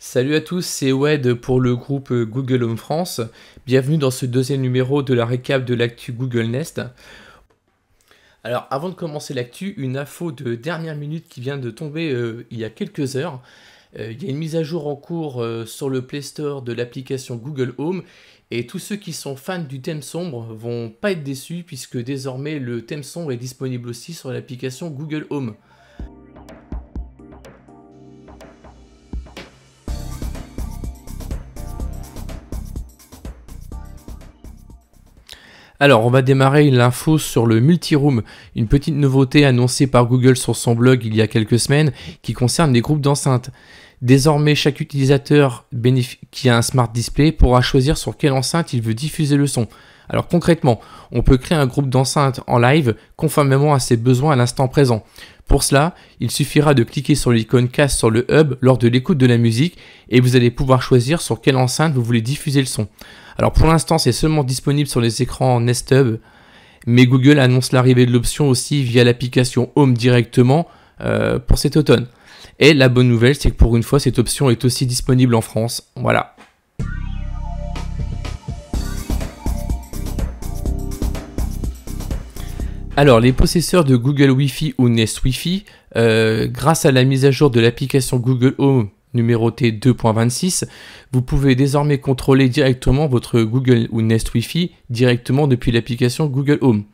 Salut à tous, c'est Wed pour le groupe Google Home France. Bienvenue dans ce deuxième numéro de la récap de l'actu Google Nest. Alors avant de commencer l'actu, une info de dernière minute qui vient de tomber il y a quelques heures. Il y a une mise à jour en cours sur le Play Store de l'application Google Home. Et tous ceux qui sont fans du thème sombre vont pas être déçus puisque désormais le thème sombre est disponible aussi sur l'application Google Home. Alors, on va démarrer l'info sur le multi-room, une petite nouveauté annoncée par Google sur son blog il y a quelques semaines qui concerne les groupes d'enceintes. Désormais, chaque utilisateur qui a un Smart Display pourra choisir sur quelle enceinte il veut diffuser le son. Alors concrètement, on peut créer un groupe d'enceintes en live conformément à ses besoins à l'instant présent. Pour cela, il suffira de cliquer sur l'icône Cast sur le hub lors de l'écoute de la musique et vous allez pouvoir choisir sur quelle enceinte vous voulez diffuser le son. Alors pour l'instant, c'est seulement disponible sur les écrans Nest Hub, mais Google annonce l'arrivée de l'option aussi via l'application Home directement pour cet automne. Et la bonne nouvelle, c'est que pour une fois, cette option est aussi disponible en France. Voilà. Alors, les possesseurs de Google Wi-Fi ou Nest Wi-Fi, grâce à la mise à jour de l'application Google Home numérotée 2.26, vous pouvez désormais contrôler directement votre Google ou Nest Wi-Fi directement depuis l'application Google Home.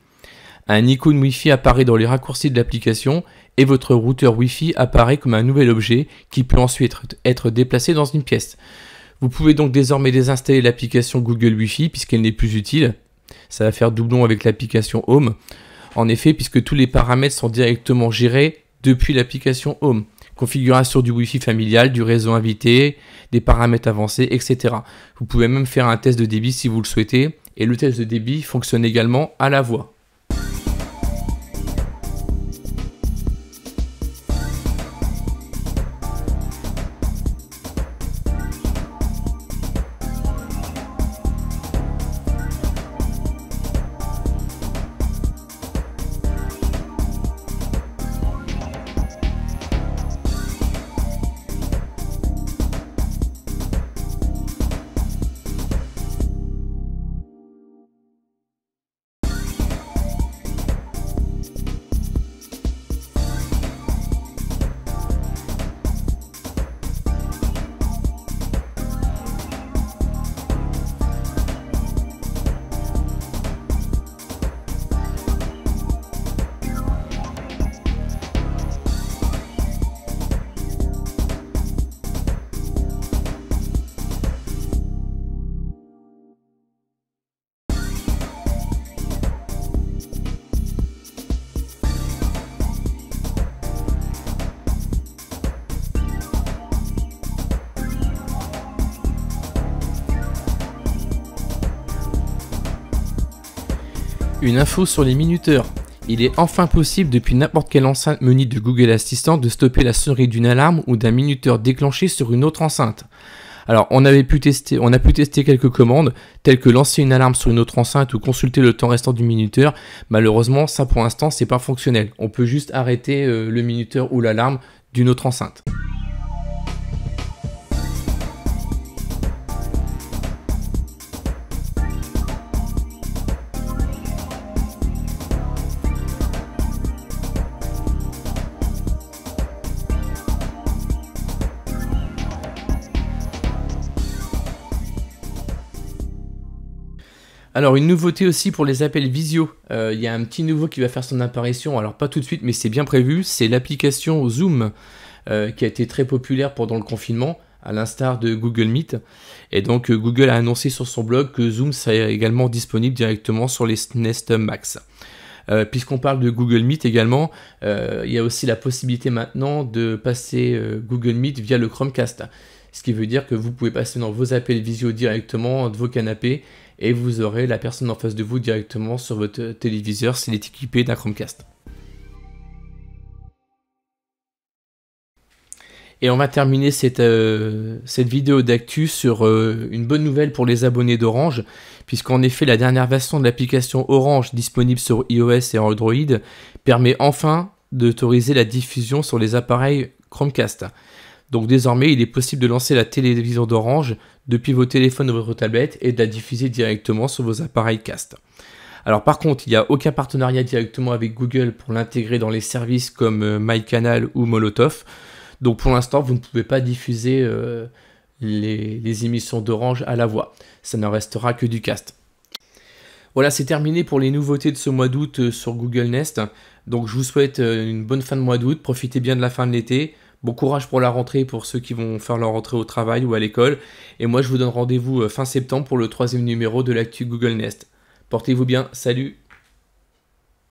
Un icône Wi-Fi apparaît dans les raccourcis de l'application et votre routeur Wi-Fi apparaît comme un nouvel objet qui peut ensuite être déplacé dans une pièce. Vous pouvez donc désormais désinstaller l'application Google Wi-Fi puisqu'elle n'est plus utile. Ça va faire doublon avec l'application Home. En effet, puisque tous les paramètres sont directement gérés depuis l'application Home. Configuration du Wi-Fi familial, du réseau invité, des paramètres avancés, etc. Vous pouvez même faire un test de débit si vous le souhaitez. Et le test de débit fonctionne également à la voix. Une info sur les minuteurs. Il est enfin possible depuis n'importe quelle enceinte munie de Google Assistant de stopper la sonnerie d'une alarme ou d'un minuteur déclenché sur une autre enceinte. Alors on a pu tester quelques commandes telles que lancer une alarme sur une autre enceinte ou consulter le temps restant du minuteur. Malheureusement ça pour l'instant c'est pas fonctionnel. On peut juste arrêter le minuteur ou l'alarme d'une autre enceinte. Alors une nouveauté aussi pour les appels visio, il y a un petit nouveau qui va faire son apparition, alors pas tout de suite mais c'est bien prévu, c'est l'application Zoom qui a été très populaire pendant le confinement, à l'instar de Google Meet. Et donc Google a annoncé sur son blog que Zoom serait également disponible directement sur les Nest Max. Puisqu'on parle de Google Meet également, il y a aussi la possibilité maintenant de passer Google Meet via le Chromecast. Ce qui veut dire que vous pouvez passer dans vos appels visio directement de vos canapés et vous aurez la personne en face de vous directement sur votre téléviseur s'il est équipé d'un Chromecast. Et on va terminer cette vidéo d'actu sur une bonne nouvelle pour les abonnés d'Orange, puisqu'en effet la dernière version de l'application Orange disponible sur iOS et Android permet enfin d'autoriser la diffusion sur les appareils Chromecast. Donc désormais, il est possible de lancer la télévision d'Orange depuis vos téléphones ou votre tablette et de la diffuser directement sur vos appareils Cast. Alors par contre, il n'y a aucun partenariat directement avec Google pour l'intégrer dans les services comme MyCanal ou Molotov. Donc pour l'instant, vous ne pouvez pas diffuser les émissions d'Orange à la voix. Ça ne restera que du Cast. Voilà, c'est terminé pour les nouveautés de ce mois d'août sur Google Nest. Donc je vous souhaite une bonne fin de mois d'août. Profitez bien de la fin de l'été. Bon courage pour la rentrée pour ceux qui vont faire leur rentrée au travail ou à l'école. Et moi, je vous donne rendez-vous fin septembre pour le 3e numéro de l'actu Google Nest. Portez-vous bien, salut!